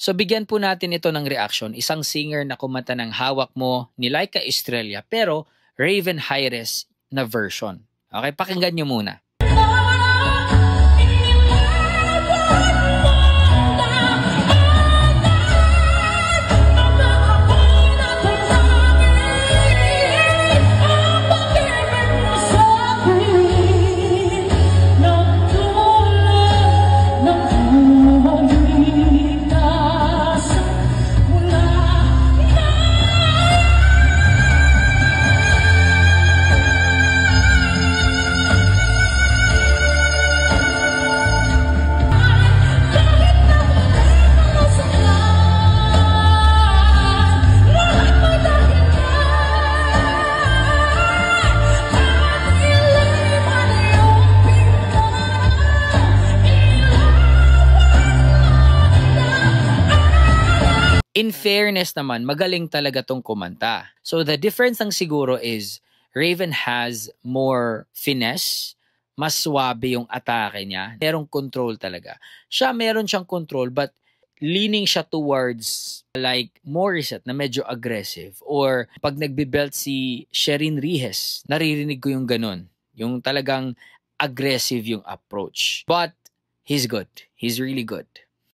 So bigyan po natin ito ng reaction. Isang singer na kumanta ng Hawak Mo ni Laika Estrella pero Raven Hyres na version. Okay, pakinggan nyo muna. In fairness naman, magaling talaga tong kumanta. So the difference lang siguro is Raven has more finesse, mas swabe yung atake niya. Merong control talaga. Siya meron siyang control but leaning siya towards like Morissette na medyo aggressive. Or pag nagbe-belt si Sherin Reyes, naririnig ko yung ganun. Yung talagang aggressive yung approach. But he's good. He's really good.